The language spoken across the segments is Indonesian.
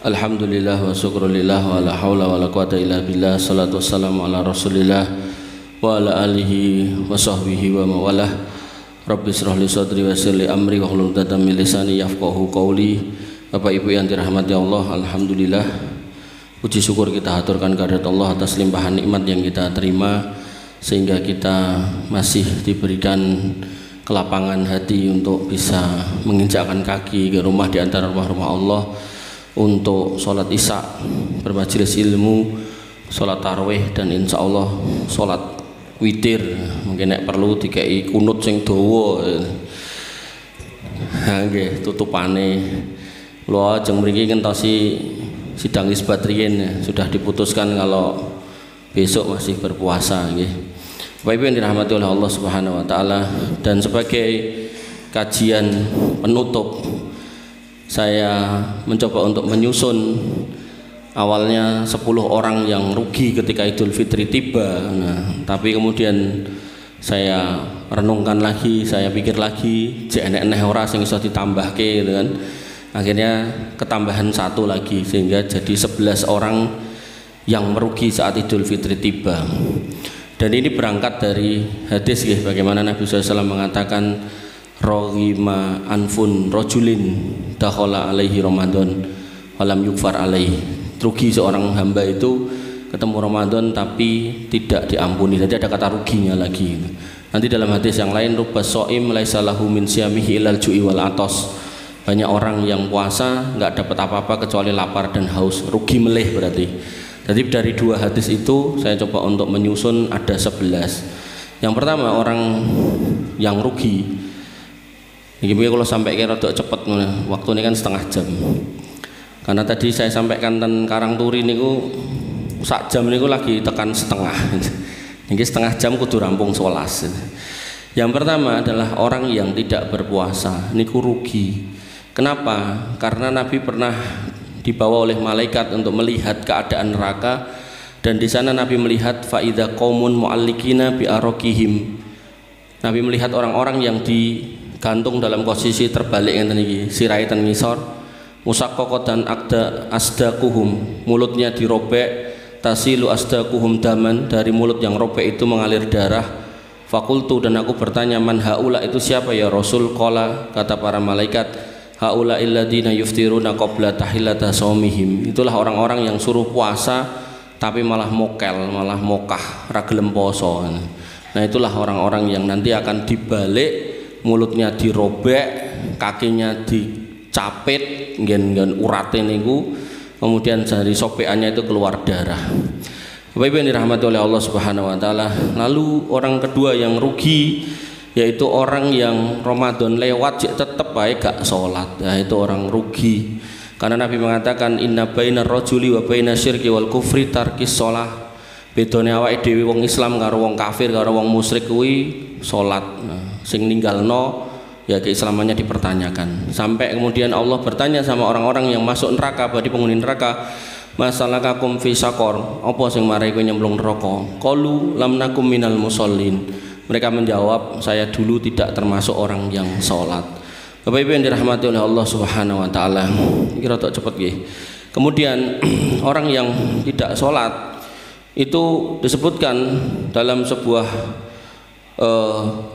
Alhamdulillah wa syukrulillah wa la hawla wa la quwata illa billah. Salatu wassalamu ala rasulillah wa ala alihi wa sahbihi wa mawalah. Rabbi shrah li sadri wa yassir li amri wa hlul 'uqdatam min lisani yafqahu qawli. Bapak Ibu yang dirahmati Allah, alhamdulillah, puji syukur kita haturkan kehadirat Allah atas limpahan nikmat yang kita terima, sehingga kita masih diberikan kelapangan hati untuk bisa menginjakkan kaki ke rumah di antara rumah-rumah Allah untuk sholat isya, bermajelis ilmu, sholat tarawih, dan insya Allah sholat witir. Mungkin nek perlu dikei kunut sing dawa, nggih tutupane. Lho ajeng mriki ngentosi sidang isbat riyen sudah diputuskan kalau besok masih berpuasa nggih. Bapak Ibu yang dirahmati oleh Allah Subhanahu wa taala, dan sebagai kajian penutup saya mencoba untuk menyusun awalnya 10 orang yang rugi ketika Idul Fitri tiba. Nah, tapi kemudian saya renungkan lagi, saya pikir lagi, jek enek-enek ora sing iso ditambahke gitu kan. Akhirnya ketambahan 1 lagi sehingga jadi 11 orang yang merugi saat Idul Fitri tiba. Dan ini berangkat dari hadis ya, bagaimana Nabi SAW mengatakan roghima anfun rojulin dakhala alaihi Ramadan walam yukfar alaihi. Rugi seorang hamba itu ketemu Ramadan tapi tidak diampuni. Jadi ada kata ruginya lagi. Nanti dalam hadis yang lain rubbas shaim laisa lahu min siyamihi ilal ju'i wal atos. Banyak orang yang puasa nggak dapat apa-apa kecuali lapar dan haus. Rugi meleh berarti. Jadi dari 2 hadis itu saya coba untuk menyusun ada 11. Yang pertama, orang yang rugi. Ini kalau sampai kira rada cepet, waktu ini kan setengah jam. Karena tadi saya sampaikan tentang Karangturi niku sak jam niku lagi tekan setengah. Ini setengah jam kudu rampung 11. Yang pertama adalah orang yang tidak berpuasa niku rugi. Kenapa? Karena Nabi pernah dibawa oleh malaikat untuk melihat keadaan neraka, dan di sana Nabi melihat faida qaumun mu'allikina bi araqihim. Nabi melihat orang-orang yang digantung dalam posisi terbalik ngeten iki, sirahe ten ngisor, musaqqaqatan aqda asdaquhum, mulutnya dirobek, tasilu asdaquhum daman, dari mulut yang robek itu mengalir darah. Fakultu, dan aku bertanya, man haula, itu siapa ya Rasul? Qala, kata para malaikat, haula illadina yuftiruna qabla tahillata shaumihim. Itulah orang-orang yang suruh puasa tapi malah mokel, malah mokah, ra gelem poso. Nah, itulah orang-orang yang nanti akan dibalik, mulutnya dirobek, kakinya dicapit, nggen urate niku, kemudian dari sobekannya itu keluar darah. Bapak Ibu yang dirahmati oleh Allah Subhanahu wa taala. Lalu orang kedua yang rugi yaitu orang yang Ramadan lewat tetap baik gak sholat. Nah, itu orang rugi. Karena Nabi mengatakan inna bainar rajuli wa bainas syirki wal kufri tarkis shalah. Bedone awake dhewe wong Islam karo wong kafir karo wong musyrik kuwi salat. Nah, sing ninggalno ya keislamannya dipertanyakan. Sampai kemudian Allah bertanya sama orang-orang yang masuk neraka, bagi penghuni neraka, masalakakum fi saqar, apa sing marai kowe nyemplung neraka? Qalu lam nakum minal musallin. Mereka menjawab, saya dulu tidak termasuk orang yang sholat. Bapak Ibu yang dirahmati oleh Allah Subhanahu wa taala. Kira tok cepet nggih. Kemudian orang yang tidak sholat itu disebutkan dalam sebuah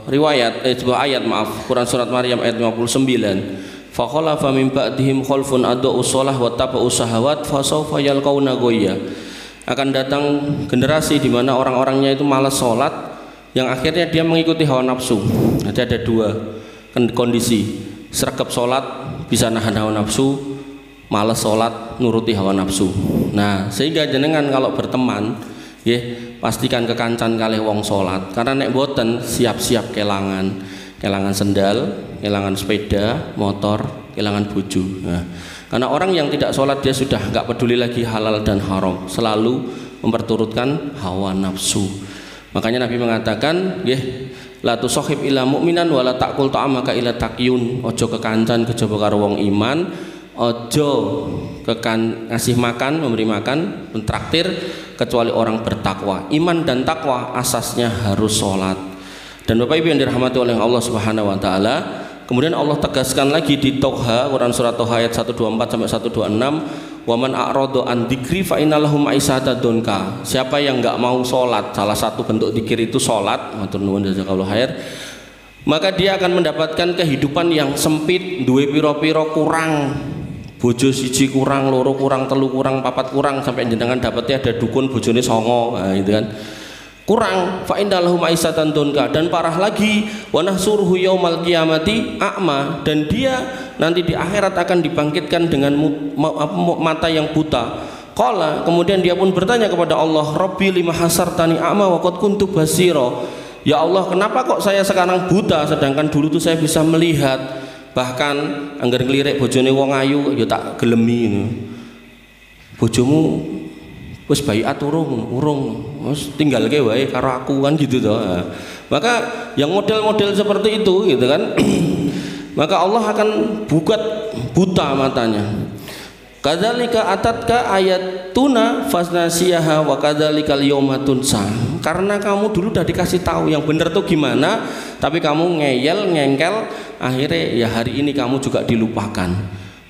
sebuah ayat, Quran surat Maryam ayat 59. Fa khalafa min ba'dihim khalfun adaa'us shalah wa taba'us syahawat fa sawfa yalqauna ghayya. Akan datang generasi di mana orang-orangnya itu malas sholat, yang akhirnya dia mengikuti hawa nafsu. Jadi ada 2 kondisi, sregep sholat bisa nahan hawa nafsu, malas sholat nuruti hawa nafsu. Nah, sehingga jenengan kalau berteman ya pastikan kekancan kalih wong sholat, karena nek boten siap-siap kelangan sendal, kelangan sepeda motor, kelangan bojo. Nah, karena orang yang tidak sholat dia sudah nggak peduli lagi halal dan haram, selalu memperturutkan hawa nafsu. Makanya Nabi mengatakan, nggih, la tusahib ila mu'minan wa la ta'kul ta'amaka ila taqiyun. Ojo kekancan kejaba karo wong iman, ojo ngasih makan, memberi makan, mentraktir kecuali orang bertakwa. Iman dan takwa asasnya harus sholat. Dan Bapak Ibu yang dirahmati oleh Allah Subhanahu wa taala, Kemudian Allah tegaskan lagi di Toha, Quran surat Toha ayat 124 sampai 126, wa man a'rada an dzikri fa innalahu ma'isatan donka. Siapa yang enggak mau salat, salah satu bentuk zikir itu salat, matur nuwun jazakallahu khair, maka dia akan mendapatkan kehidupan yang sempit, duwe pira-pira kurang, bojo siji kurang, loro kurang, telu kurang, papat kurang, sampai jenengan dapatnya ada dukun bojone songo, nah, gitu kan. Kurang, fa innalahu ma'isatan donka. Dan parah lagi, wa nahsuruhu yaumal qiyamati a'ma, dan dia nanti di akhirat akan dibangkitkan dengan mata yang buta. Qala, kemudian dia pun bertanya kepada Allah, Rabbi lima hasartani a'ma wa qad kuntu basira. Ya Allah, kenapa kok saya sekarang buta sedangkan dulu tuh saya bisa melihat, bahkan anggar ngelirik bojone wong ayu ya tak gelemi ngono. Bojomu wis baiat urung wis tinggalke wae karo aku kan gitu toh. Maka yang model-model seperti itu gitu kan. Maka Allah akan buta matanya. Kadzalika atatka ayatuna fasnasiyaha wa kadzalikal yauma tunsa. Karena kamu dulu udah dikasih tahu yang benar tuh gimana, tapi kamu ngeyel, ngengkel, akhirnya ya hari ini kamu juga dilupakan.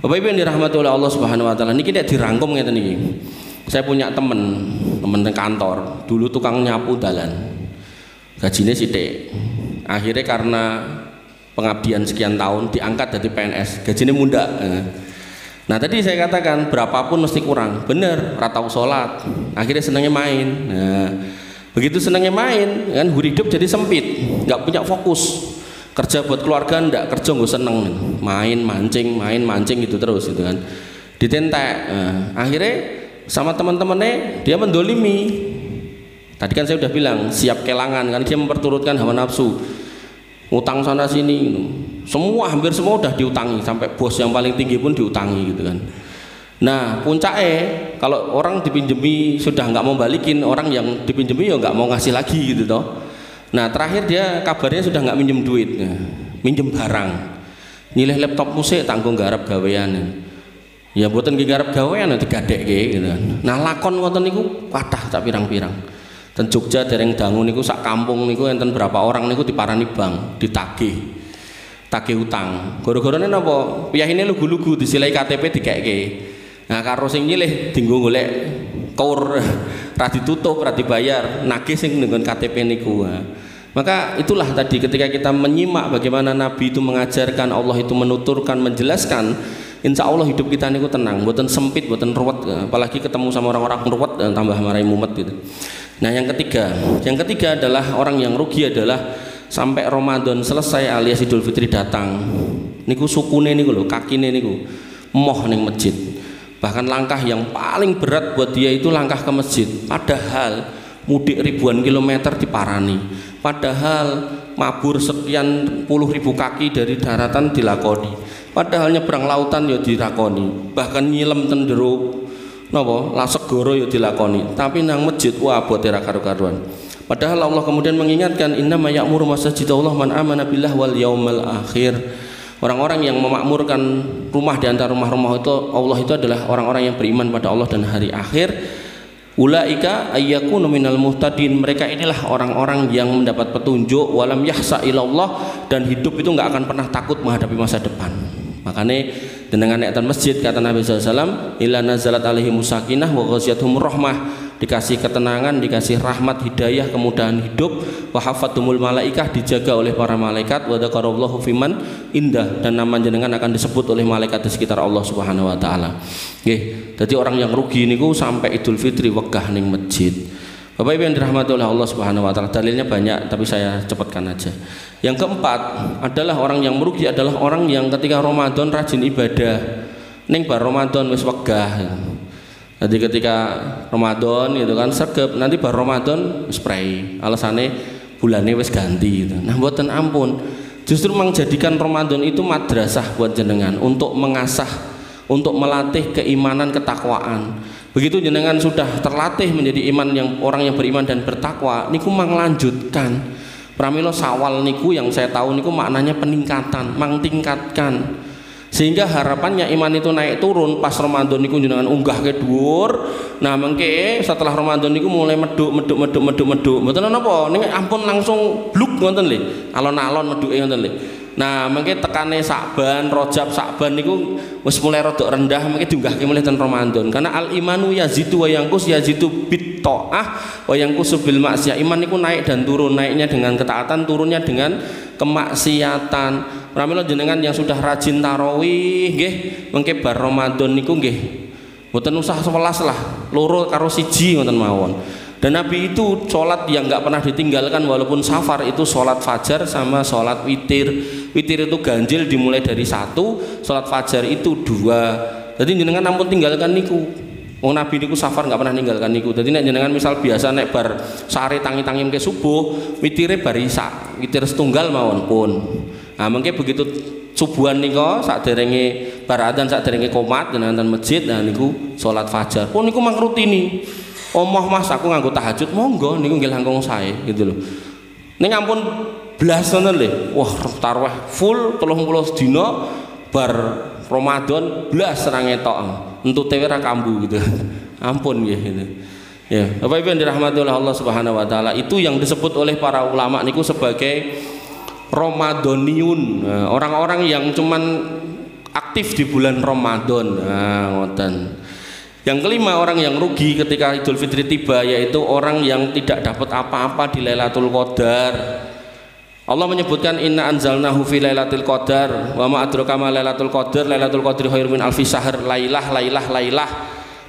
Bapak Ibu yang dirahmati oleh Allah Subhanahu wa taala, niki nek dirangkum ngeten niki. Saya punya temen kantor, dulu tukang nyapu dalan. Gajinya sithik. Akhirnya karena pengabdian sekian tahun diangkat jadi PNS, gajinya mundak. Nah tadi saya katakan berapapun mesti kurang, bener, ratau sholat, akhirnya senangnya main. Nah, begitu senangnya main, kan hidup jadi sempit, nggak punya fokus, kerja buat keluarga ndak, kerja nggak seneng, main mancing gitu terus gitu kan, ditentek. Nah, akhirnya sama teman-temannya dia mendolimi. Tadi kan saya udah bilang siap kelangan, kan dia memperturutkan hawa nafsu, utang sana sini gitu. Hampir semua udah diutangi, sampai bos yang paling tinggi pun diutangi gitu kan. Nah puncaknya kalau orang dipinjemi sudah nggak mau balikin, orang yang dipinjemi ya nggak mau ngasih lagi gitu toh. Nah terakhir dia kabarnya sudah nggak minjem duit, minjem barang, nyilih laptop musik tanggung garap gawean. Ya buatan garap gawean nanti gadek gitu kan. Nah lakon ngoten niku kathah tak pirang-pirang. Ten Jogja dereng dangu niku sak kampung niku enten berapa orang niku diparani bank, ditagih utang. Gara-garane napa? Piyahine lugu-lugu disilai KTP dikeke. Nah karo sing nyilih dinggo golek kur ra ditutup, ra dibayar, nagih sing nggon KTP niku. Maka itulah tadi ketika kita menyimak bagaimana Nabi itu mengajarkan, Allah itu menuturkan, menjelaskan, insya Allah hidup kita niku tenang, mboten sempit, mboten ruwet, apalagi ketemu sama orang-orang ruwet tambah marai mumet gitu. Nah yang ketiga adalah orang yang rugi adalah sampai Ramadan selesai alias Idul Fitri datang niku sukune niku lho, kakine niku moh ning masjid. Bahkan langkah yang paling berat buat dia itu langkah ke masjid, padahal mudik ribuan kilometer diparani, padahal mabur sekian puluh ribu kaki dari daratan dilakoni, padahal nyebrang lautan ya dilakoni, bahkan nyilem tendero napa la segara ya dilakoni, tapi nang masjid wah abote ra karu-karuan. Padahal Allah kemudian mengingatkan, innama ya'muru masajidallah man amana billah wal yaumal akhir. Orang-orang yang memakmurkan rumah di antara rumah-rumah itu Allah itu adalah orang-orang yang beriman pada Allah dan hari akhir. Ulaika ayyakunu minal muhtadin. Mereka inilah orang-orang yang mendapat petunjuk, walam yahsa ilallah, dan hidup itu enggak akan pernah takut menghadapi masa depan. Makanya dengan ayatan masjid kata Nabi SAW, illa nazalat alaihi musakinah wa ghasyathum rahmah, dikasih ketenangan, dikasih rahmat, hidayah, kemudahan hidup, wa hafatumul malaikah, dijaga oleh para malaikat, wa dzakarallahu fiman indah, dan nama jenengan akan disebut oleh malaikat di sekitar Allah Subhanahu wa taala. Nggih, dadi orang yang rugi niku sampai Idul Fitri wegah ning masjid. Bapak Ibu yang dirahmati oleh Allah Subhanahu wa taala, dalilnya banyak tapi saya cepatkan aja. Yang keempat adalah orang yang merugi adalah orang yang ketika Ramadan rajin ibadah, ning bar Ramadan wis wegah. Jadi ketika Ramadan gitu kan sergap, nanti bar Ramadan spray, alasannya bulannya wis ganti gitu. Nah mboten ampun, justru menjadikan Ramadan itu madrasah buat jenengan untuk mengasah, untuk melatih keimanan, ketakwaan. Begitu jenengan sudah terlatih menjadi orang yang beriman dan bertakwa, niku melanjutkan. Pramila sawal niku yang saya tahu niku maknanya peningkatan, mangtingkatkan. Sehingga harapannya iman itu naik turun pas Ramadan niku jenengan unggah ke dhuwur. Nah mengke setelah Ramadan niku mulai meduk. Mboten napa ning ampun langsung bluk ngoten lho. Alon-alon meduke ngoten lho. Nah, mengke tekane Sa'ban, Rajab, Sa'ban niku wis mulai rada rendah, mengke diunggahke mulih ten Ramadan. Karena al imanu yazidu wa yanqus, yazidu bit taah wa yanqusu bil maksiyah. Iman niku naik dan turun, naiknya dengan ketaatan, turunnya dengan kemaksiatan. Pramila jenengan yang sudah rajin tarawih nggih, mengke bar Ramadan niku nggih mboten usah 11 lah, loro karo siji ngoten mawon. Dan Nabi itu sholat yang nggak pernah ditinggalkan walaupun safar, itu sholat fajar sama sholat witir. Witir itu ganjil dimulai dari 1, sholat fajar itu 2. Jadi jenengan ampun tinggalkan niku. Wong Nabi niku safar nggak pernah ninggalkan niku. Jadi nek jenengan misal biasa nek bar sare tangi-tangi ke subuh, witire bar isa, witir setunggal mawon pun. Nah, mungkin begitu subuhan niku saderenge bar adzan, saderenge qomat jenengan masjid, nah niku sholat fajar. Pun niku mangrutini. Omah Mas aku nganggo tahajud, monggo niku nggih langkung sae gitu lho. Ning ampun blas ngoten lho. Wah, tarawih full 30 dina bar Ramadan blas serang etok. Entute ora kambu gitu. Ampun nggih gitu. Ya, Bapak Ibu yang dirahmati oleh Allah Subhanahu wa taala, itu yang disebut oleh para ulama niku sebagai Ramadhaniun. Nah, orang-orang yang cuman aktif di bulan Ramadan. Nah, ngoten. Yang kelima, orang yang rugi ketika Idul Fitri tiba, yaitu orang yang tidak dapat apa-apa di Lailatul Qadar. Allah menyebutkan inna anzalnahu fi lailatul qadar wa ma adraka ma lailatul qadar, lailatul qadri khairun min alfi syahr. Lailah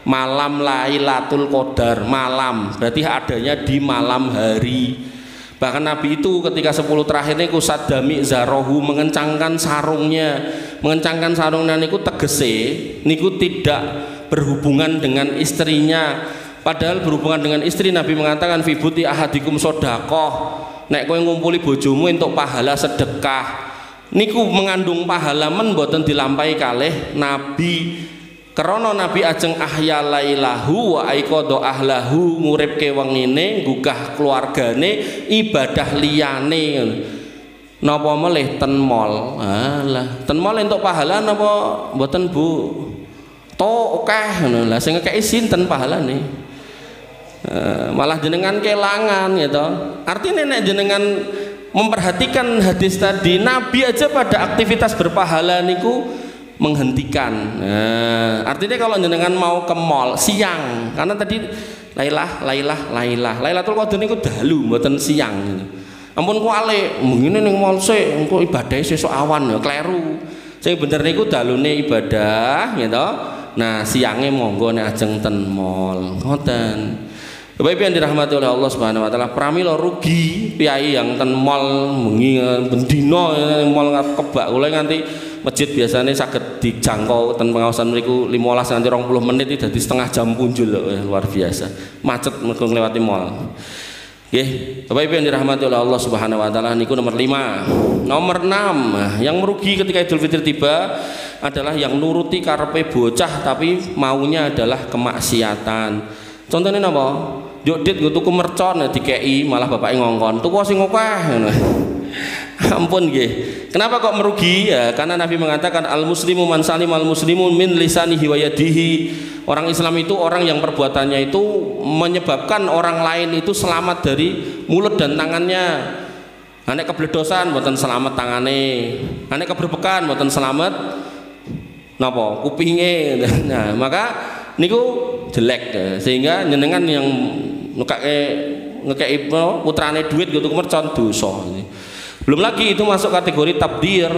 malam Lailatul Qadar, malam berarti adanya di malam hari. Bahkan Nabi itu ketika 10 terakhir niku sadami zarohu, mengencangkan sarungnya. Mengencangkan sarungnya niku tegese niku tidak berhubungan dengan istrinya, padahal berhubungan dengan istri Nabi mengatakan fibuti ahadikum sodakoh, nek kowe ngumpuli bojomu entuk pahala sedekah niku mengandung pahala men boten dilampahi kalih Nabi. Karena Nabi ajeng ahya lailahu wa aiqadha ahlahu, nguripke wengine, nggugah keluargane, ibadah liyane. Napa melih ten mall? Alah, ten mall entuk pahala napa mboten Bu? Akeh ngono lah, sing ngekeki sinten pahalane? Malah jenengan kelangan gitu. Artinya nek jenengan memperhatikan hadis tadi, Nabi aja pada aktivitas berpahala niku menghentikan. Artinya kalau jenengan mau ke mall siang, karena tadi Lailatul Qadar niku dalu mboten siang. Ampun kuwale, mengene ning mall sik, engko ibadah sesuk awan ya kleru. Sing bener niku dalune ibadah gitu. Nah, siangnya monggo nek ajeng ten mall. Ngoten. Bapak Ibu yang dirahmati oleh Allah Subhanahu wa taala, pramila rugi piyai yang ten mall bengi bendina mall kebak kula nganti masjid biasanya saged dijangkau ten pengawasan mriku 15 nganti 20 menit itu dadi setengah jam punjul loh, luar biasa. Macet mergo ngliwati mall. Nggih, Bapak Ibu yang dirahmati oleh Allah Subhanahu wa taala, niku nomor 5. Nomor 6, yang merugi ketika Idul Fitri tiba adalah yang nuruti karepe bocah tapi maunya adalah kemaksiatan. Contohnya napa? Yo dit nggo tuku mercon dikeki malah bapake ngongkon. Tuku sing akeh ngono. Ampun nggih. Kenapa kok merugi? Ya, karena Nabi mengatakan al muslimu man salimal muslimun min lisanihi wa yadihi. Orang Islam itu orang yang perbuatannya itu menyebabkan orang lain itu selamat dari mulut dan tangannya. Nek kebledosan mboten selamat tangane. Nek keberbekan mboten selamat napa kupinge. Nah, maka niku jelek, sehingga jenengan yang ngekeki putrane duit gitu mercon dosa. Belum lagi itu masuk kategori tabdir.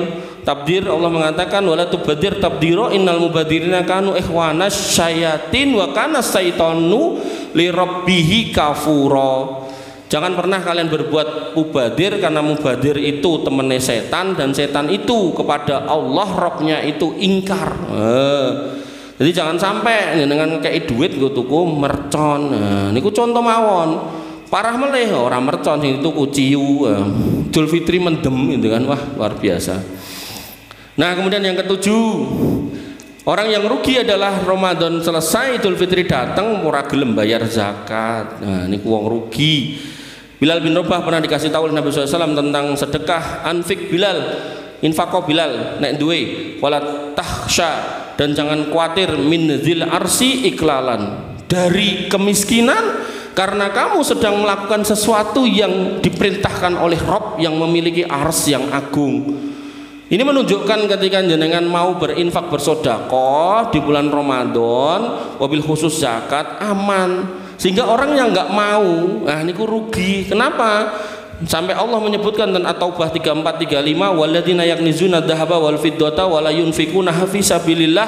Tabdir Allah mengatakan wala tubadir tabdira innal mubadirina kanu ikhwanas syayatin wa kana syaitanu li rabbih kafura. Jangan pernah kalian berbuat mubadir, karena mubadir itu temennya setan dan setan itu kepada Allah Rabbnya itu ingkar. Jadi jangan sampai dengan kayak duit gue tuku mercon. Niku contoh mawon. Parah meleh orang mercon itu ciu. Idul Fitri mendem gitu kan, wah luar biasa. Nah, kemudian yang ketujuh, orang yang rugi adalah Ramadan selesai Idul Fitri datang ora gelem bayar zakat. Nah, niku wong rugi. Bilal bin Rabah pernah dikasih tahu oleh Nabi SAW tentang sedekah. Anfik Bilal, infaqo Bilal nek duwe wala tahsya, dan jangan khawatir min dzil arsi iklalan, dari kemiskinan karena kamu sedang melakukan sesuatu yang diperintahkan oleh Rabb yang memiliki ars yang agung. Ini menunjukkan ketika jenengan mau berinfak bersedekah di bulan Ramadan, wabil khusus zakat aman. Sehingga orang yang nggak mau, nah ini rugi. Kenapa? Sampai Allah menyebutkan dan At-Taubah 34-35, walladzina yaknizuna dzahaba wal fiddata wala yunfikunaha fi sabilillah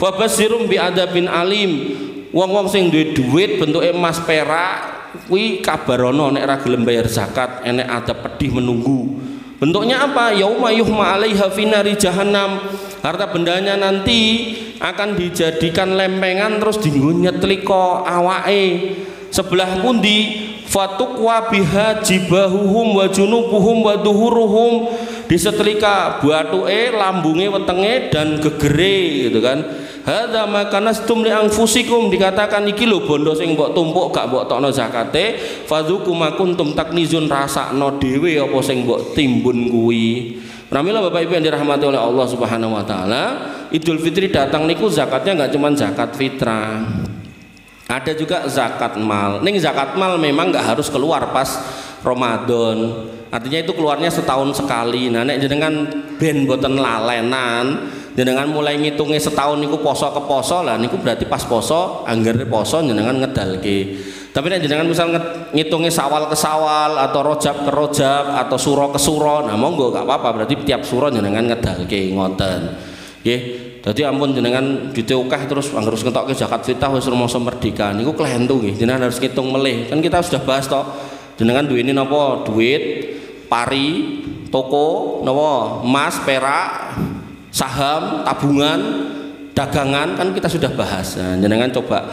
fabasyirhum bi'adzabin alim. Wong-wong sing duwe duit bentuke emas perak kuwi kabarono nek ora gelem bayar zakat, enek adab pedih menunggu. Bentuknya apa? Yauma yuhma 'alaiha fi nari jahannam. Harta bendanya nanti akan dijadikan lempengan terus dienggo nyetlika awake. Sebelah pundi? Fatuqwa biha jibahuhum wa junubuhum wa duhuruhum. Disetrika batuke, lambunge, wetenge dan gegere gitu kan. Hadza ma kanastum li anfusikum, dikatakan iki lho bondo sing mbok tumpuk gak mbok tokno zakate, fadzuku ma kuntum taknizun, rasakno dhewe apa sing mbok timbun kuwi. Pramila Bapak Ibu yang dirahmati oleh Allah Subhanahu wa taala, Idul Fitri datang niku zakatnya enggak cuma zakat fitrah. Ada juga zakat mal. Ning zakat mal memang enggak harus keluar pas Ramadan. Artinya itu keluarnya setahun sekali. Nah nek jenengan ben boten lalenan, jenengan mulai ngitungnya setahun niku poso ke poso lah niku berarti pas poso angger poso jenengan ngedalke. Tapi nek jenengan misal ngitungnya sawal ke sawal atau rojab ke rojab atau suro ke suro, nah monggo gak apa-apa, berarti tiap suro jenengan ngedalke ngoten. Nggih. Dadi ampun jenengan diteukah terus angger ngetokke zakat fitrah wis rumoso merdeka niku klentu nggih. Jenengan harus ngitung melih. Kan kita sudah bahas toh. Jenengan duweni napa? Duit, pari, toko, napa? Emas, perak, saham, tabungan, dagangan, kan kita sudah bahas. Nah, jenengan coba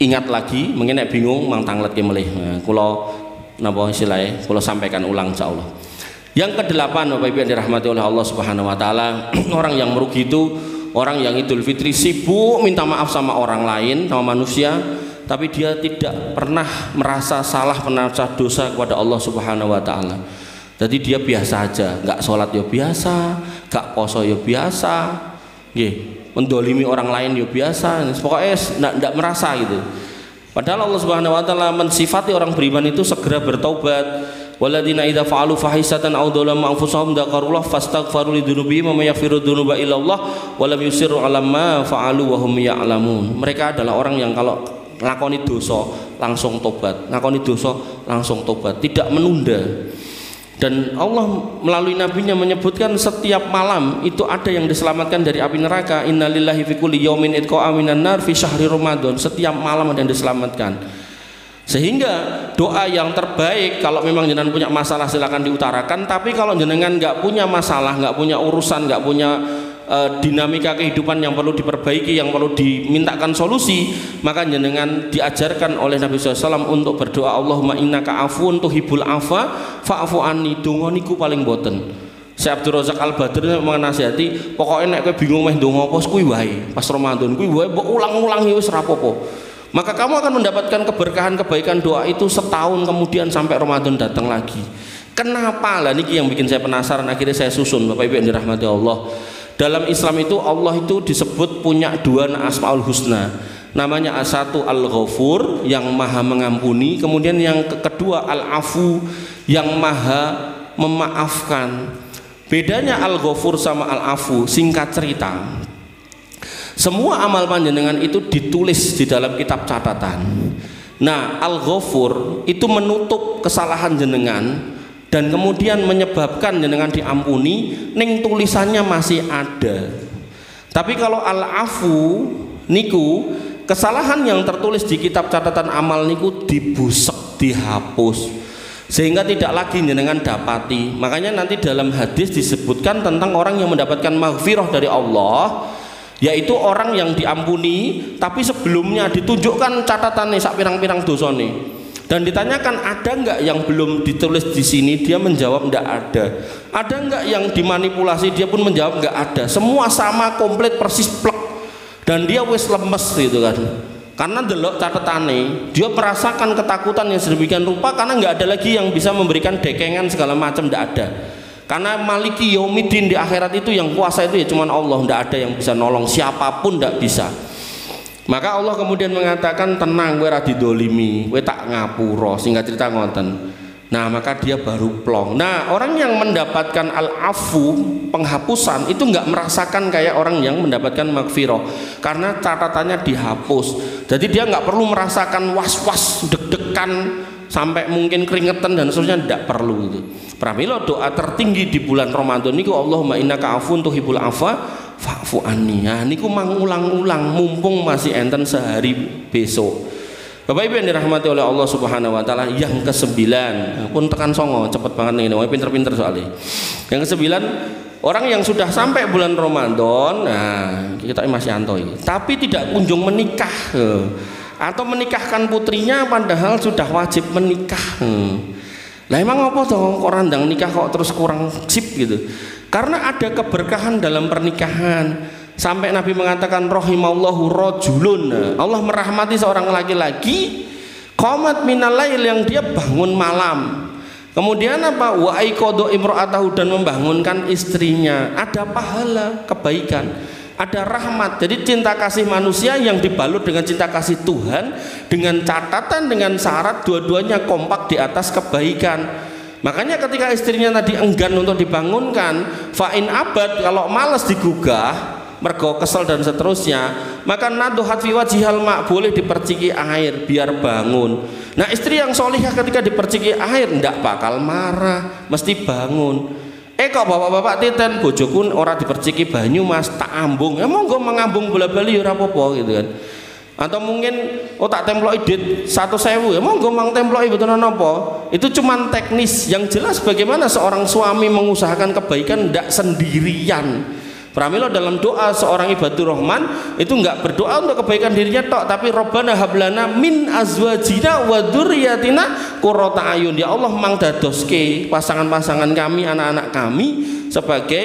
ingat lagi, mungkin nek bingung mang tanglet ke melih. Nah, kula napa istilahnya? Kula sampaikan ulang insyaallah. Yang kedelapan Bapak Ibu yang dirahmati oleh Allah Subhanahu wa taala, orang yang merugi itu orang yang Idul Fitri sibuk minta maaf sama orang lain, sama manusia, tapi dia tidak pernah merasa salah, merasa dosa kepada Allah Subhanahu wa taala. Jadi dia biasa aja, nggak sholat ya biasa, nggak poso ya biasa, nggih, mendolimi orang lain ya biasa, pokoknya nggak merasa gitu. Padahal Allah Subhanahu wa taala mensifati orang beriman itu segera bertaubat. Walladzina idza fa'alu fahisatan aw dzalamu anfusahum dzakarullah fastaghfiru lidzunubihim wa may yaghfiru dzunuba illallah wa lam yusirru 'ala ma fa'alu wa hum ya'lamun. Mereka adalah orang yang kalau lakoni dosa langsung tobat, lakoni dosa langsung tobat, tidak menunda. Dan Allah melalui nabinya menyebutkan setiap malam itu ada yang diselamatkan dari api neraka. Innalillahi fi kulli yaumin itqa'a minan nar fi syahri Ramadan. Setiap malam ada yang diselamatkan. Sehingga doa yang terbaik kalau memang jenengan punya masalah silakan diutarakan, tapi kalau jenengan nggak punya masalah, nggak punya urusan, nggak punya dinamika kehidupan yang perlu diperbaiki, yang perlu dimintakan solusi, maka jenengan diajarkan oleh Nabi SAW untuk berdoa, Allahumma innaka afuun tuhibbul afwa fa'fu anni. Donga niku paling boten. Syekh Abdul Razak Al-Badr menasihati, pokoknya nek kowe bingung meh donga apa kuwi wae, pas Ramadan kuwi wae mbok ulang-ulang wis ora apa-apa. Maka kamu akan mendapatkan keberkahan kebaikan doa itu setahun kemudian sampai Ramadan datang lagi. Kenapa? Lah niki yang bikin saya penasaran, akhirnya saya susun Bapak Ibu yang dirahmati Allah. Dalam Islam itu Allah itu disebut punya dua asmaul husna. Namanya satu Al-Ghafur yang maha mengampuni, kemudian yang kedua Al-Afu yang maha memaafkan. Bedanya Al-Ghafur sama Al-Afu, singkat cerita, semua amal panjenengan itu ditulis di dalam kitab catatan. Nah, Al-Ghafur itu menutup kesalahan jenengan dan kemudian menyebabkan jenengan diampuni, ning tulisannya masih ada. Tapi kalau Al-Afu niku kesalahan yang tertulis di kitab catatan amal niku dibusek, dihapus, sehingga tidak lagi jenengan dapati. Makanya nanti dalam hadis disebutkan tentang orang yang mendapatkan maghfirah dari Allah, yaitu orang yang diampuni tapi sebelumnya ditunjukkan catatannya sak pirang-pirang dosane dan ditanyakan ada enggak yang belum ditulis di sini, dia menjawab enggak ada. Ada enggak yang dimanipulasi, dia pun menjawab enggak ada. Semua sama, komplit, persis, plek, dan dia wis lemes gitu kan, karena delok catatane dia merasakan ketakutan yang sedemikian rupa karena enggak ada lagi yang bisa memberikan dekengan segala macam, enggak ada. Karena maliki yaumidin, di akhirat itu yang kuasa itu ya cuman Allah, tidak ada yang bisa nolong, siapapun tidak bisa. Maka Allah kemudian mengatakan, tenang, kowe ora didolimi, kowe tak ngapura. Singkat cerita ngoten. Nah maka dia baru plong. Nah orang yang mendapatkan al-afu, penghapusan, itu nggak merasakan kayak orang yang mendapatkan magfirah, karena catatannya dihapus. Jadi dia nggak perlu merasakan was-was, deg-degan, sampai mungkin keringetan dan seterusnya, tidak perlu itu. Pramila doa tertinggi di bulan Ramadan niku Allahumma innaka afun tuhibbul afwa fa'fu anni. Nah niku mangulang-ulang mumpung masih enten sehari besok. Bapak Ibu yang dirahmati oleh Allah Subhanahu wa taala, yang ke-9 pun tekan songo cepet banget nih, pinter-pinter soalnya. Yang ke-9, orang yang sudah sampai bulan Ramadan, nah kita masih antoi, tapi tidak kunjung menikah, atau menikahkan putrinya padahal sudah wajib menikah. Lah emang apa toh kok randang nikah kok terus kurang sip gitu? Karena ada keberkahan dalam pernikahan. Sampai Nabi mengatakan rahimallahu rajulun, Allah merahmati seorang laki-laki qamat minal lail, yang dia bangun malam. Kemudian apa? Wa aiqadha imra'atahu, dan membangunkan istrinya. Ada pahala, kebaikan, ada rahmat. Jadi cinta kasih manusia yang dibalut dengan cinta kasih Tuhan, dengan catatan, dengan syarat dua-duanya kompak di atas kebaikan. Makanya ketika istrinya tadi enggan untuk dibangunkan, fa'in abad, kalau malas digugah, mergo kesel dan seterusnya, maka naduhat fi wajhil ma, boleh diperciki air biar bangun. Nah istri yang solihah ketika diperciki air ndak bakal marah, mesti bangun. Kok bapak-bapak titen bojoku ora diperciki banyu mas, tak ambung, ya monggo mengambung bola-bali ora apa-apa gitu kan. Atau mungkin tak temploki dit 1.000, ya monggo mang temploki mboten napa. Itu cuman teknis. Yang jelas bagaimana seorang suami mengusahakan kebaikan ndak sendirian. Pramila dalam doa seorang ibadur rahman itu enggak berdoa untuk kebaikan dirinya tok, tapi Rabbana hablana min azwajina wa dzurriyyatina qurrata ayun. Ya Allah mang dadoske pasangan-pasangan kami, anak-anak kami sebagai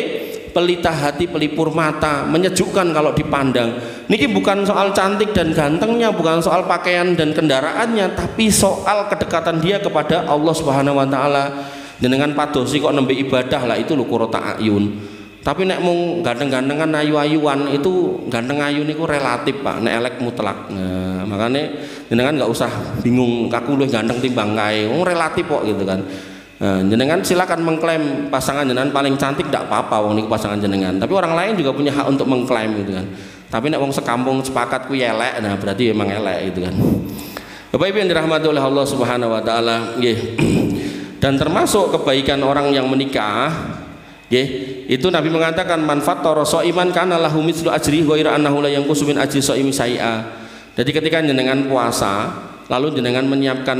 pelita hati, pelipur mata, menyejukkan kalau dipandang. Niki bukan soal cantik dan gantengnya, bukan soal pakaian dan kendaraannya, tapi soal kedekatan dia kepada Allah Subhanahu wa taala. Jenengan padosi kok nembe ibadah lah, itu lho qurrata ayun. Tapi nek mung ganteng-gantengan ayu-ayuan, itu ganteng ayu niku relatif Pak, nek elek mutlak. Nah, makanya jenengan nggak usah bingung aku luwih ganteng timbang kae, relatif kok gitu kan. Nah, jenengan silakan mengklaim pasangan jenengan paling cantik, tidak apa-apa wong niku pasangan jenengan. Tapi orang lain juga punya hak untuk mengklaim gitu kan. Tapi nek wong sekampung sepakat ku elek, nah berarti memang elek gitu kan. Bapak Ibu yang dirahmati oleh Allah Subhanahu wa taala, nggih. Dan termasuk kebaikan orang yang menikah, itu Nabi mengatakan manfaat toroso iman kana lahu mithlu ajri ghaira annahu la yanqusu min ajri shaimi syai'a. Jadi ketika jenengan puasa lalu jenengan menyiapkan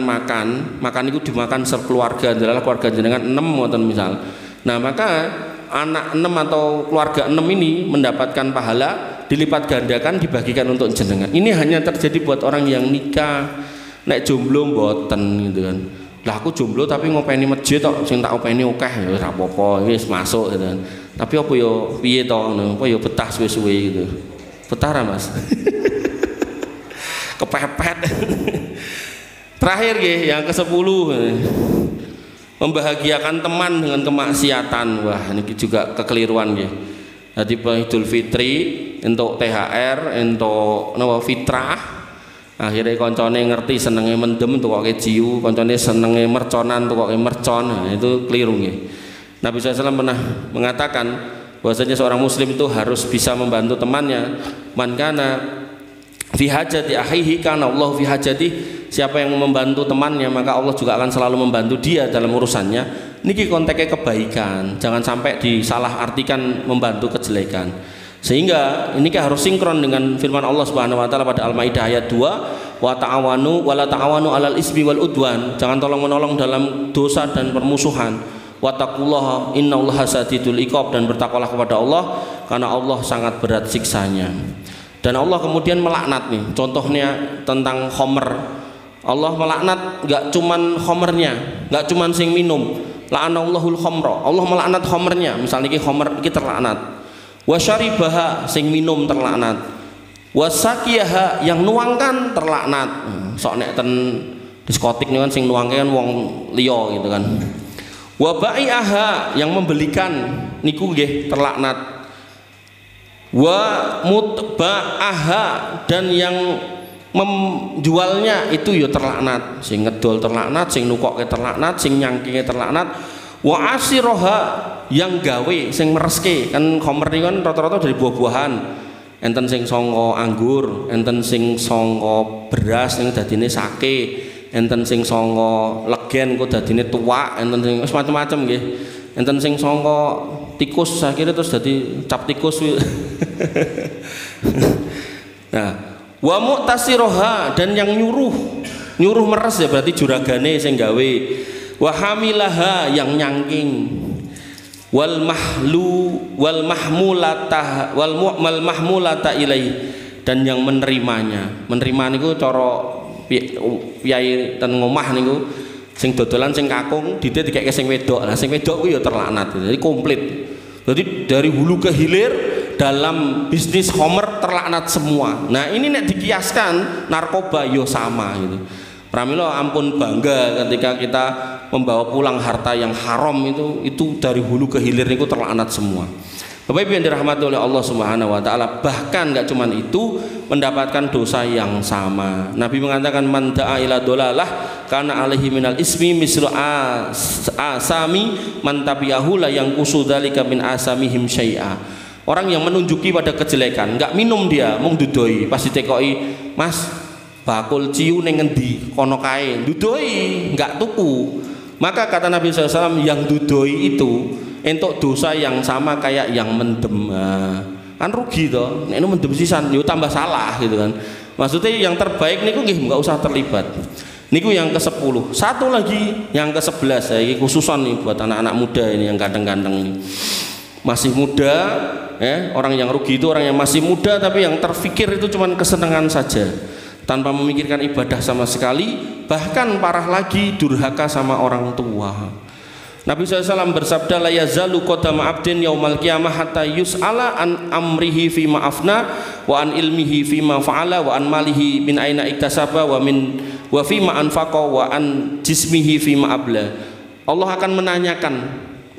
makan itu dimakan sekeluarga, adalah keluarga jenengan 6 ngoten misal. Nah, maka anak 6 atau keluarga 6 ini mendapatkan pahala dilipat gandakan, dibagikan untuk jenengan. Ini hanya terjadi buat orang yang nikah. Nek jomblo mboten gitu kan. Lah aku jomblo tapi ngopeni masjid tok, sing tak openi akeh ya ora apa-apa, wis masuk gitu kan. Tapi apa yo piye to ngono, apa yo betah suwe-suwe gitu. Betah ra Mas? Kepepet. Terakhir nggih, yang ke-10. Membahagiakan teman dengan kemaksiatan. Wah, ini juga kekeliruan nggih. Jadi Idul Fitri entuk THR, entuk napa fitrah. Akhirnya koncone ngerti senenge mendem tukoke jiu, koncone senenge merconan tukoke mercon. Nah, itu keliru nggih. Nabi SAW pernah mengatakan bahwasanya seorang muslim itu harus bisa membantu temannya. Man kana fi hajati akhihi kana Allah fi hajati. Siapa yang membantu temannya maka Allah juga akan selalu membantu dia dalam urusannya. Niki konteksnya kebaikan. Jangan sampai disalahartikan membantu kejelekan. Sehingga ini harus sinkron dengan firman Allah Subhanahu wa taala pada Al-Maidah ayat 2, wa ta'awanu wa la ta'awanu 'alal ismi wal udwan. Jangan tolong-menolong dalam dosa dan permusuhan. Wa taqullaha innallaha sadidul iqab, dan bertakwalah kepada Allah karena Allah sangat berat siksanya. Dan Allah kemudian melaknat nih. Contohnya tentang khamr. Allah melaknat enggak cuman khamrnya, enggak cuman sing minum. La'anallahul khamra. Allah melaknat khamrnya. Misalnya iki khamr iki terlaknat. Wasyaribaha sing minum terlaknat, wasakiyaha yang nuangkan terlaknat. Sok nek ten diskotik nih kan sing nuangke kan wong liya gitu kan. Wabai'aha yang membelikan niku nggih terlaknat. Wa mutba'aha dan yang menjualnya itu ya terlaknat, sing ngedol terlaknat, sing nukoke terlaknat, sing nyangkinge terlaknat. Wa asiroha, yang gawe sing mereske, kan khomer ini kan rata-rata dari buah-buahan, enten sing sangka anggur, enten sing sangka beras yang dadine sake, enten sing sangka legen kok dadine tuak, enten sing macam-macam nggih. Enten sing sangka tikus akhirnya terus dadi cap tikus. Nah, wa mu'tasiroha, dan yang nyuruh meres ya berarti juragane sing gawe. Wa hamilaha, yang nyangking. Wal mahmulata ilai, dan yang menerimanya. Menerima niku cara piyai ten ngomah niku sing dodolan sing kakung dikeke sing wedok. Lah sing wedok kuwi ya terlaknat. Jadi komplit. Jadi dari hulu ke hilir dalam bisnis homer terlaknat semua. Nah, ini nek dikiaskan narkoba yo sama gitu. Pramila ampun bangga ketika kita membawa pulang harta yang haram itu dari hulu ke hilir itu terlaknat semua. Bapak Ibu yang dirahmati oleh Allah Subhanahu wa taala, bahkan enggak cuman itu, mendapatkan dosa yang sama. Nabi mengatakan man da'a ila dolalah kana alaihi minal ismi mislu asami man tabi'ahu la yang kusudalika min asamihim syai'a. Orang yang menunjuki pada kejelekan, enggak minum dia, mung dudoi, pas ditekoki, "Mas, bakul ciu ning ngendi?" Kono kae, dudoi, enggak tuku. Maka kata Nabi SAW, yang dudoi itu entuk dosa yang sama kayak yang mendem. Kan rugi toh, nek mendem sisan yo tambah salah gitu kan. Maksudnya yang terbaik niku nggih enggak usah terlibat. Niku yang ke-10. Satu lagi yang ke-11 ya, ini khususan nih buat anak-anak muda ini yang ganteng-ganteng ini. Masih muda, orang yang rugi itu orang yang masih muda tapi yang terfikir itu cuma kesenangan saja, tanpa memikirkan ibadah sama sekali, bahkan parah lagi durhaka sama orang tua. Nabi SAW bersabda, la yazalu qadama abdin yaumal qiyamah hatta yus'ala an amrihi fima afna wa an ilmihi fima fa'ala wa an malihi min aina iktasaba wa fima anfaqa wa an jismihi fima abla. Allah akan menanyakan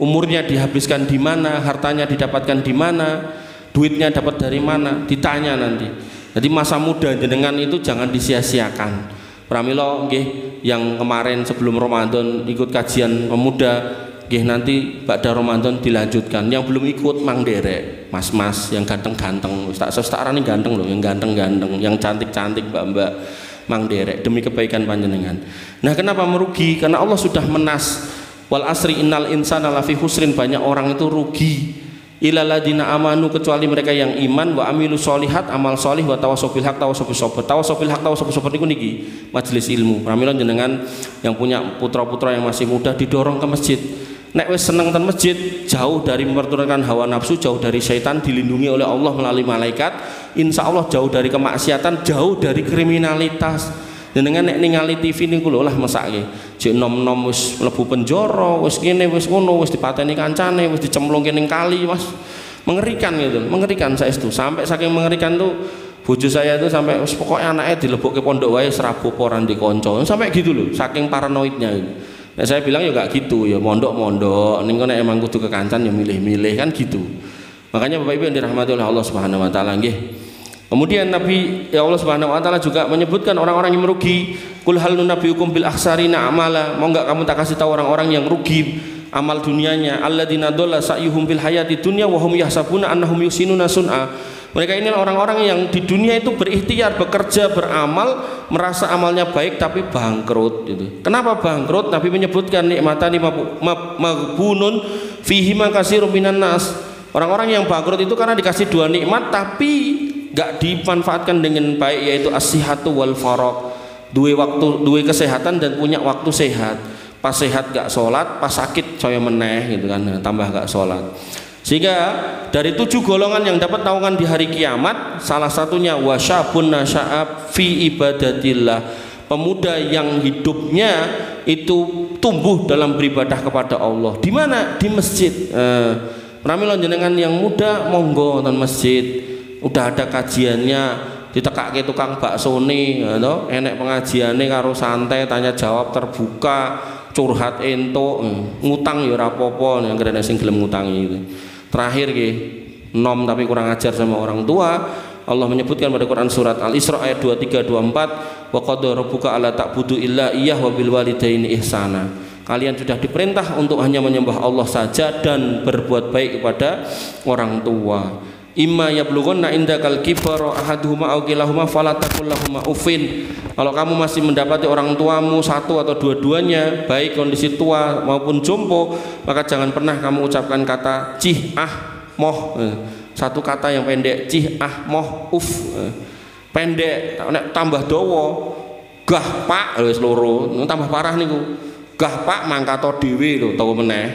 umurnya dihabiskan di mana, hartanya didapatkan di mana, duitnya dapat dari mana, ditanya nanti. Jadi masa muda jenengan itu jangan disia-siakan. Pramila nggih yang kemarin sebelum Ramadan ikut kajian pemuda, nggih nanti pada Ramadan dilanjutkan. Yang belum ikut mang derek, mas-mas yang ganteng-ganteng, tak setarani ganteng loh, yang ganteng-ganteng, yang cantik-cantik mbak-mbak, mang derek demi kebaikan panjenengan. Nah, kenapa merugi? Karena Allah sudah menas, wal asri innal insana lafi husrin, banyak orang itu rugi. Illal ladzina amanu, kecuali mereka yang iman, wa amilu sholihat, amal sholih, wa tawassobil haq tawassobil sabr. Tawassobil haq tawassobil sabr niku niki majelis ilmu. Pramila jenengan yang punya putra-putra yang masih muda didorong ke masjid. Nek wis seneng ten masjid, jauh dari memperturutkan hawa nafsu, jauh dari syaitan, dilindungi oleh Allah melalui malaikat, insya Allah jauh dari kemaksiatan, jauh dari kriminalitas. Jenengan nek ningali TV niku lho lah mesake. Jek nom-nom wis mlebu penjara, wis kene wis ngono, wis dipateni kancane, wis dicemplungke ning kali, Mas. Mengerikan gitu, mengerikan saestu. Sampai saking mengerikan tuh bojo saya itu sampai wis pokoke anake dilebokke pondok wae serabu ora ndek kanca. Sampai gitu loh, saking paranoidnya gitu. Nah, saya bilang ya enggak gitu ya, mondok-mondok ning kene emang kudu kekancan ya milih-milih kan gitu. Makanya Bapak Ibu yang dirahmati oleh Allah Subhanahu wa taala nggih. Kemudian Nabi ya Allah Subhanahu wa taala juga menyebutkan orang-orang yang merugi. Qul hal nunabbiukum bil akhsarina amala. Mau enggak kamu tak kasih tahu orang-orang yang rugi amal dunianya, alladzina dhalla sa'yuhum fil hayati dunya wa hum yahsabuna annahum yusinuna sun'a. Mereka ini orang-orang yang di dunia itu berikhtiar, bekerja, beramal, merasa amalnya baik tapi bangkrut gitu. Kenapa bangkrut? Nabi menyebutkan nikmatani maghbunun fihi ma katsirun minan nas. Orang-orang yang bangkrut itu karena dikasih dua nikmat tapi gak dimanfaatkan dengan baik, yaitu as-sihhatu wal faragh. Duwe kesehatan dan punya waktu sehat. Pas sehat gak sholat, pas sakit saya meneh gitu kan, tambah gak sholat. Sehingga dari 7 golongan yang dapat naungan di hari kiamat, salah satunya wasyabun nasya'a fi ibadatillah, pemuda yang hidupnya itu tumbuh dalam beribadah kepada Allah. Di mana? Di masjid. Pramila jenengan yang muda monggo nonton masjid. Udah ada kajiannya, ditekake tukang baksone, enek pengajiane karo santai, tanya jawab terbuka, curhat entuk, ngutang ya ora apa-apa, yang kena sing gelem ngutangi gitu. Terakhir nggih nom tapi kurang ajar sama orang tua, Allah menyebutkan pada Quran surat Al-Isra ayat 23 24, wa qad rabbuka alla ta'budu illa iyyah wa bil walidaini ihsana. Kalian sudah diperintah untuk hanya menyembah Allah saja dan berbuat baik kepada orang tua. Imma yablughanna indakal kibara ahaduhuma aw kilahuma fala taqul lahumu uffin. Kalau kamu masih mendapati orang tuamu satu atau dua-duanya baik kondisi tua maupun jompo, maka jangan pernah kamu ucapkan kata cih ah moh. Satu kata yang pendek, cih ah moh uf. Pendek, nek tambah dawa gah pak wis loro, tambah parah niku. Gah pak mangkato dhewe lho utawa meneh.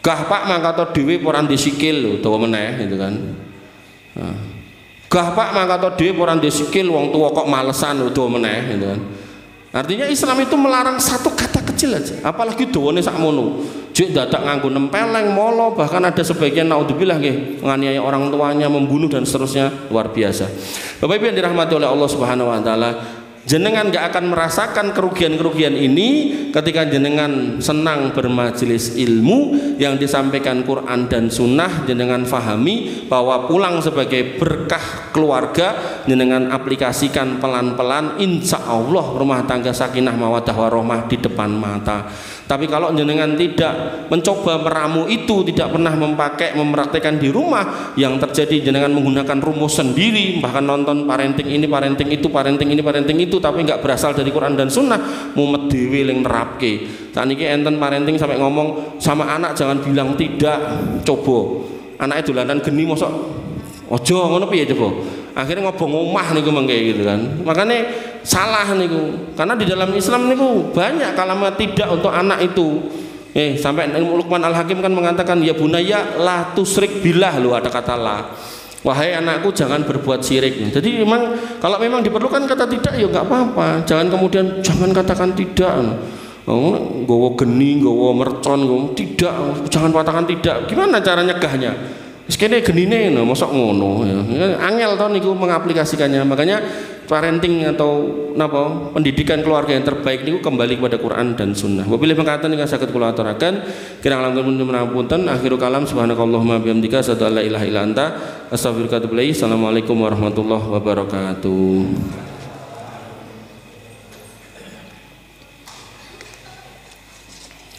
Gah pak mangkato dhewe ora disikil lho utawa meneh gitu kan. Gah pak mangkato dhewe ora disikil wong tua kok malesan utawa meneh gitu kan. Artinya Islam itu melarang satu kata kecil aja, apalagi dawane sakmono. Jek dadak nganggo nempeleng molo, bahkan ada sebagian naudzubillah nggih menganiaya orang tuanya, membunuh dan seterusnya, luar biasa. Bapak Ibu yang dirahmati oleh Allah Subhanahu wa taala, jenengan gak akan merasakan kerugian-kerugian ini ketika jenengan senang bermajelis ilmu yang disampaikan Quran dan Sunnah. Jenengan fahami bahwa pulang sebagai berkah keluarga, jenengan aplikasikan pelan-pelan, insya Allah rumah tangga sakinah mawaddah warahmah di depan mata. Tapi kalau jenengan tidak mencoba meramu itu, tidak pernah mempraktekkan di rumah, yang terjadi jenengan menggunakan rumus sendiri, bahkan nonton parenting ini, parenting itu, parenting ini, parenting itu, tapi nggak berasal dari Quran dan Sunnah, mumet dhewe ling nerapke. Saniki enten parenting sampai ngomong sama anak jangan bilang tidak, coba anaknya dolanan geni mosok ojo ngono piye coba. Akhirnya ngobong omah niku mengke gitu kan. Makanya salah niku. Karena di dalam Islam niku banyak kalimat tidak untuk anak itu. Sampai Luqman Al-Hakim kan mengatakan ya bunaya la tusrik billah, loh ada kata la. Wahai anakku jangan berbuat syirik. Jadi memang kalau memang diperlukan kata tidak ya enggak apa-apa. Jangan kemudian jangan katakan tidak. Nggawa geni, nggawa mercon, tidak, jangan katakan tidak. Gimana cara nyegahnya? Sekene genine no, mosok ngono ya. Angel to niku mengaplikasikannya. Makanya parenting atau napa pendidikan keluarga yang terbaik niku kembali kepada Quran dan Sunnah. Wabillahi mengatakan ingkang saged kula aturaken kirang langkung menapunten akhirul kalam subhanakallahumma bihamdika asyhadu an la ilaha illa anta astaghfiruka wa atubu ilaik. Assalamualaikum warahmatullahi wabarakatuh.